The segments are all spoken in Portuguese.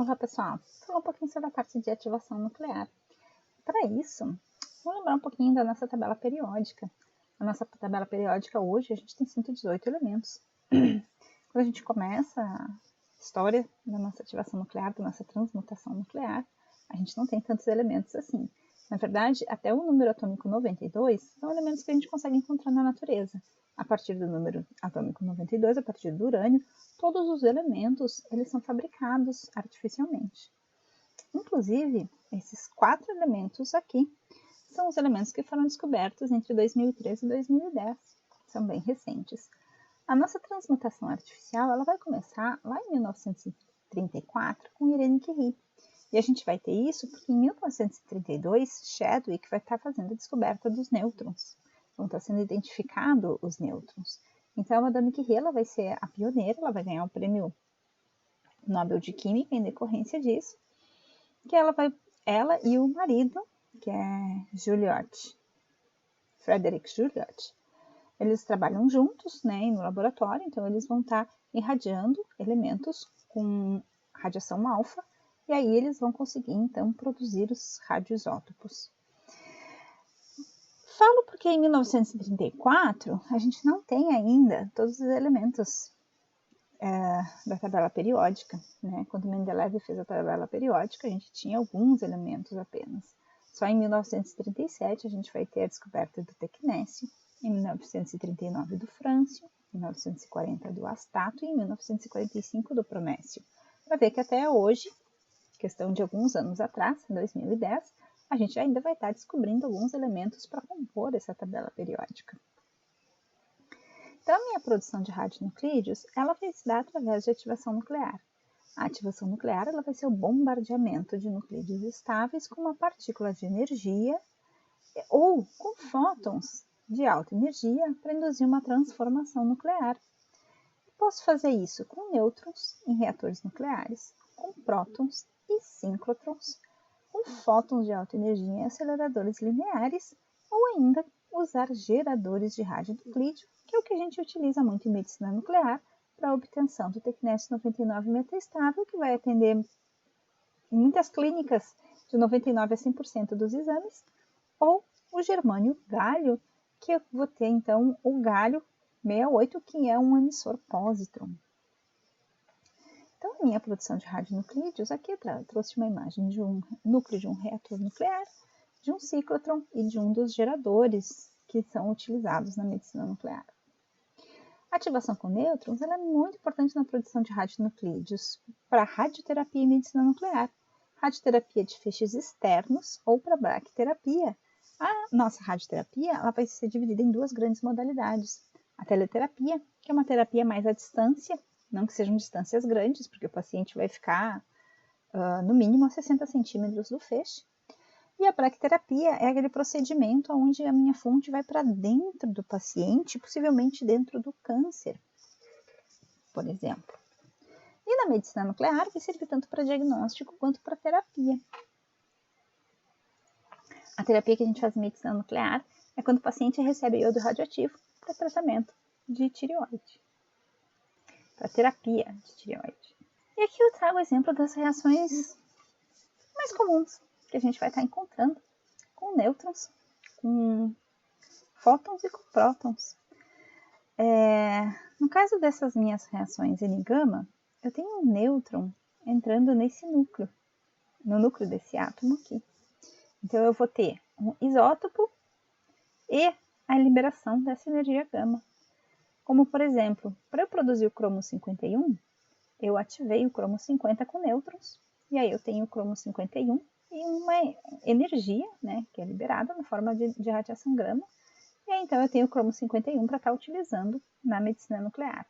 Olá pessoal, vou falar um pouquinho sobre a parte de ativação nuclear. Para isso, vamos lembrar um pouquinho da nossa tabela periódica. A nossa tabela periódica hoje, a gente tem 118 elementos. Quando a gente começa a história da nossa ativação nuclear, da nossa transmutação nuclear, a gente não tem tantos elementos assim. Na verdade, até o número atômico 92 são elementos que a gente consegue encontrar na natureza. A partir do número atômico 92, a partir do urânio, todos os elementos eles são fabricados artificialmente. Inclusive, esses 4 elementos aqui são os elementos que foram descobertos entre 2013 e 2010. São bem recentes. A nossa transmutação artificial ela vai começar lá em 1934 com Irene Curie. E a gente vai ter isso porque em 1932 Chadwick vai estar fazendo a descoberta dos nêutrons. Vão estar sendo identificados os nêutrons. Então a Madame Curie ela vai ser a pioneira, ela vai ganhar o prêmio Nobel de Química em decorrência disso. Que ela e o marido, que é Frederick Joliot, eles trabalham juntos, né, no laboratório, então eles vão estar irradiando elementos com radiação alfa, e aí eles vão conseguir, então, produzir os radioisótopos. Falo porque em 1934 a gente não tem ainda todos os elementos da tabela periódica, né? Quando Mendeleev fez a tabela periódica, a gente tinha alguns elementos apenas. Só em 1937 a gente vai ter a descoberta do tecnécio, em 1939 do frâncio, em 1940 do astato e em 1945 do promécio. Para ver que até hoje, questão de alguns anos atrás, em 2010, a gente ainda vai estar descobrindo alguns elementos para compor essa tabela periódica. Então, a minha produção de radionuclídeos, ela vai se dar através de ativação nuclear. A ativação nuclear ela vai ser o bombardeamento de nuclídeos estáveis com uma partícula de energia ou com fótons de alta energia para induzir uma transformação nuclear. Posso fazer isso com nêutrons em reatores nucleares, com prótons e síncrotrons, com fótons de alta energia em aceleradores lineares ou ainda usar geradores de radionuclídeo, que é o que a gente utiliza muito em medicina nuclear para a obtenção do tecnécio 99 metastável, que vai atender em muitas clínicas de 99 a 100% dos exames, ou o germânio galho, que eu vou ter então o galho 68, que é um emissor pósitron. Então, a minha produção de radionuclídeos, aqui eu trouxe uma imagem de um núcleo de um reator nuclear, de um ciclotron e de um dos geradores que são utilizados na medicina nuclear. A ativação com nêutrons ela é muito importante na produção de radionuclídeos para radioterapia e medicina nuclear, radioterapia de feixes externos ou para braquiterapia. A nossa radioterapia ela vai ser dividida em 2 grandes modalidades. A teleterapia, que é uma terapia mais à distância, não que sejam distâncias grandes, porque o paciente vai ficar no mínimo a 60 centímetros do feixe. E a braquiterapia é aquele procedimento onde a minha fonte vai para dentro do paciente, possivelmente dentro do câncer, por exemplo. E na medicina nuclear vai servir tanto para diagnóstico quanto para terapia. A terapia que a gente faz em medicina nuclear é quando o paciente recebe iodo radioativo para tratamento de tireoide, para terapia de tireoide. E aqui eu trago o exemplo das reações mais comuns que a gente vai estar encontrando com nêutrons, com fótons e com prótons. No caso dessas minhas reações N-gama, eu tenho um nêutron entrando nesse núcleo, no núcleo desse átomo aqui. Então, eu vou ter um isótopo e a liberação dessa energia gama. Como, por exemplo, para eu produzir o cromo 51, eu ativei o cromo 50 com nêutrons, e aí eu tenho o cromo 51 e uma energia, né, que é liberada na forma de radiação gama, e aí então eu tenho o cromo 51 para estar utilizando na medicina nuclear.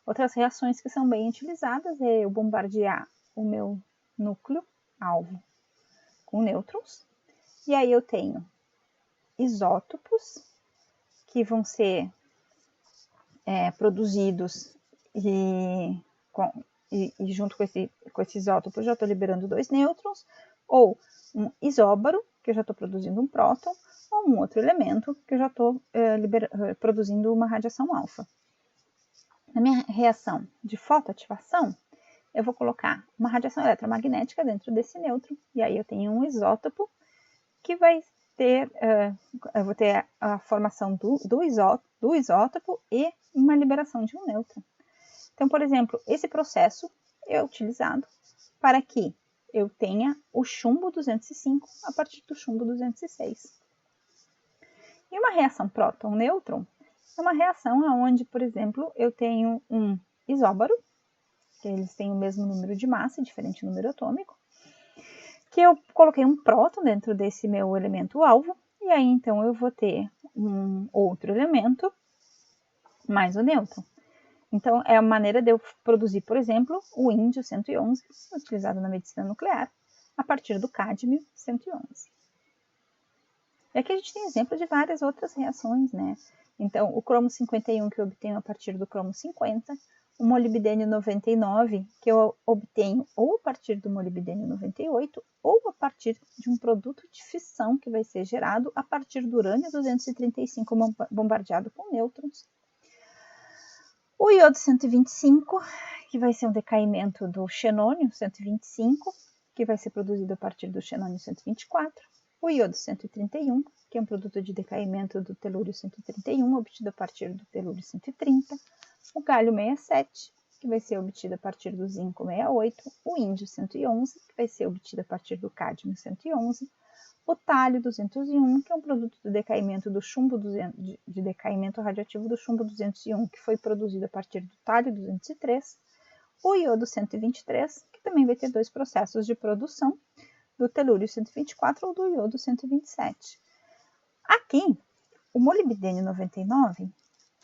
Outras reações que são bem utilizadas é eu bombardear o meu núcleo alvo com nêutrons, e aí eu tenho isótopos que vão ser produzidos e junto com esse isótopo eu já estou liberando 2 nêutrons, ou um isóbaro, que eu já estou produzindo um próton, ou um outro elemento que eu já estou produzindo uma radiação alfa. Na minha reação de fotoativação, eu vou colocar uma radiação eletromagnética dentro desse nêutron, e aí eu tenho um isótopo que vai ter, eu vou ter a formação do isótopo e uma liberação de um nêutron. Então, por exemplo, esse processo é utilizado para que eu tenha o chumbo 205 a partir do chumbo 206. E uma reação próton-nêutron é uma reação onde, por exemplo, eu tenho um isóbaro, que eles têm o mesmo número de massa, diferente número atômico, que eu coloquei um próton dentro desse meu elemento alvo, e aí então eu vou ter um outro elemento mais o nêutron. Então, é a maneira de eu produzir, por exemplo, o índio 111, utilizado na medicina nuclear, a partir do cádmio 111. E aqui a gente tem exemplo de várias outras reações, né? Então, o cromo 51 que eu obtenho a partir do cromo 50, o molibdênio 99 que eu obtenho ou a partir do molibdênio 98 ou a partir de um produto de fissão que vai ser gerado a partir do urânio 235 bombardeado com nêutrons. O iodo 125, que vai ser um decaimento do xenônio 125, que vai ser produzido a partir do xenônio 124. O iodo 131, que é um produto de decaimento do telúrio 131, obtido a partir do telúrio 130. O galho 67, que vai ser obtido a partir do zinco 68. O índio 111, que vai ser obtido a partir do cádmio 111. O talho 201, que é um produto de decaimento do chumbo de decaimento radioativo do chumbo 201, que foi produzido a partir do talho 203. O iodo 123, que também vai ter dois processos de produção, do telúrio 124 ou do iodo 127. Aqui, o molibdênio 99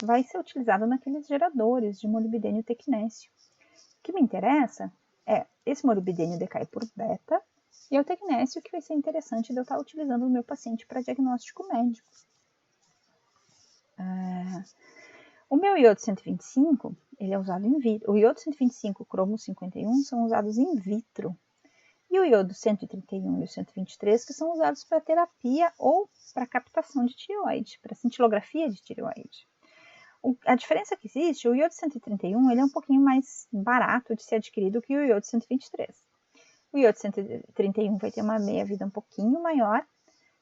vai ser utilizado naqueles geradores de molibdênio tecnécio. O que me interessa é esse molibdênio decai por beta, e o tecnécio que vai ser interessante de eu estar utilizando no meu paciente para diagnóstico médico. O meu iodo 125, ele é usado in vitro. O iodo 125 e o cromo 51 são usados in vitro. E o iodo 131 e o 123, que são usados para terapia ou para captação de tireoide, para cintilografia de tireoide. A diferença que existe, o iodo 131 ele é um pouquinho mais barato de ser adquirido que o iodo 123. O iodo 131 vai ter uma meia-vida um pouquinho maior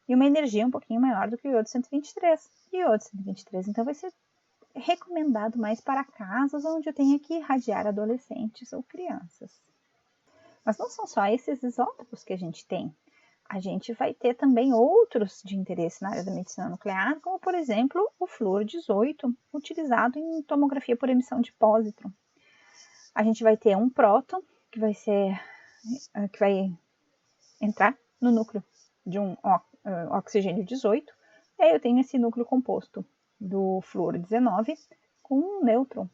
e uma energia um pouquinho maior do que o iodo 123. E o iodo 123, então, vai ser recomendado mais para casos onde eu tenha que irradiar adolescentes ou crianças. Mas não são só esses isótopos que a gente tem. A gente vai ter também outros de interesse na área da medicina nuclear, como, por exemplo, o flúor 18, utilizado em tomografia por emissão de pósitron. A gente vai ter um próton, que vai entrar no núcleo de um oxigênio 18, e aí eu tenho esse núcleo composto do flúor 19 com um nêutron.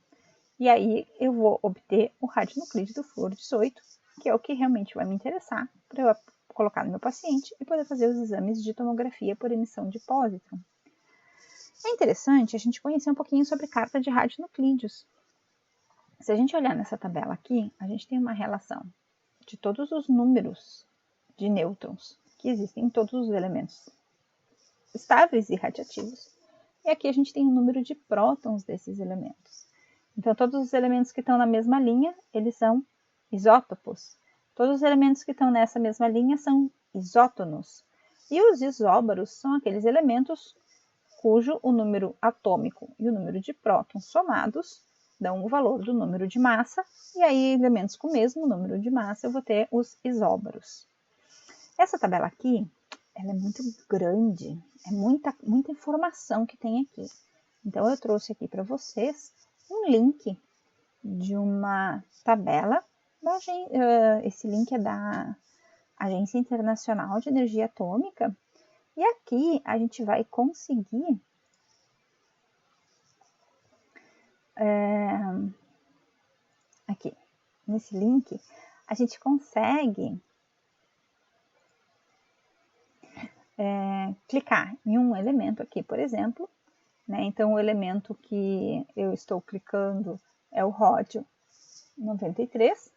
E aí eu vou obter o radionuclídeo do flúor 18, que é o que realmente vai me interessar para eu colocar no meu paciente e poder fazer os exames de tomografia por emissão de pósitron. É interessante a gente conhecer um pouquinho sobre carta de radionuclídeos. Se a gente olhar nessa tabela aqui, a gente tem uma relação de todos os números de nêutrons que existem em todos os elementos estáveis e radiativos. E aqui a gente tem o número de prótons desses elementos. Então, todos os elementos que estão na mesma linha, eles são isótopos. Todos os elementos que estão nessa mesma linha são isótonos. E os isóbaros são aqueles elementos cujo o número atômico e o número de prótons somados dão o valor do número de massa, e aí elementos com o mesmo número de massa eu vou ter os isóbaros. Essa tabela aqui, ela é muito grande, é muita informação que tem aqui. Então, eu trouxe aqui para vocês um link de uma tabela, esse link é da Agência Internacional de Energia Atômica, e aqui a gente vai conseguir aqui, nesse link, a gente consegue clicar em um elemento aqui, por exemplo, né? Então, o elemento que eu estou clicando é o ródio 93,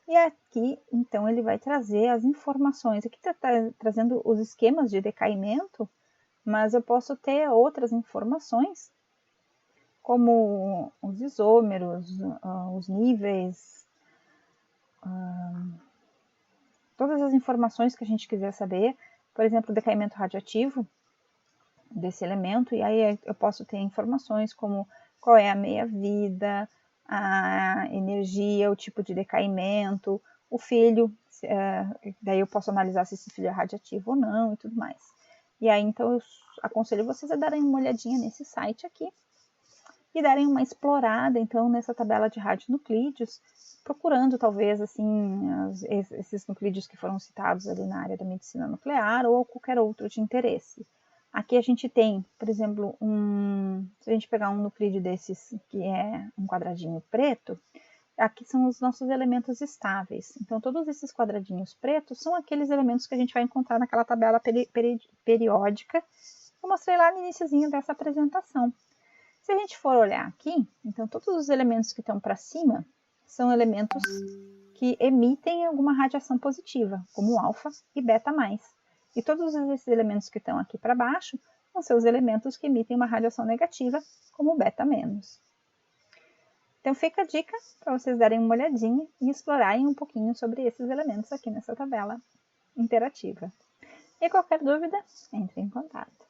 e aqui, então, ele vai trazer as informações. Aqui está trazendo os esquemas de decaimento, mas eu posso ter outras informações, como os isômeros, os níveis, todas as informações que a gente quiser saber, por exemplo, o decaimento radioativo desse elemento, e aí eu posso ter informações como qual é a meia-vida, a energia, o tipo de decaimento, o filho, daí eu posso analisar se esse filho é radioativo ou não e tudo mais. E aí, então, eu aconselho vocês a darem uma olhadinha nesse site aqui e darem uma explorada, então, nessa tabela de radionuclídeos, procurando, talvez, assim, esses nuclídeos que foram citados ali na área da medicina nuclear ou qualquer outro de interesse. Aqui a gente tem, por exemplo, se a gente pegar um nuclídeo desses, que é um quadradinho preto, aqui são os nossos elementos estáveis. Então, todos esses quadradinhos pretos são aqueles elementos que a gente vai encontrar naquela tabela periódica que eu mostrei lá no iniciozinho dessa apresentação. Se a gente for olhar aqui, então todos os elementos que estão para cima são elementos que emitem alguma radiação positiva, como alfa e beta+. E todos esses elementos que estão aqui para baixo vão ser os elementos que emitem uma radiação negativa, como beta-. Então fica a dica para vocês darem uma olhadinha e explorarem um pouquinho sobre esses elementos aqui nessa tabela interativa. E qualquer dúvida, entre em contato.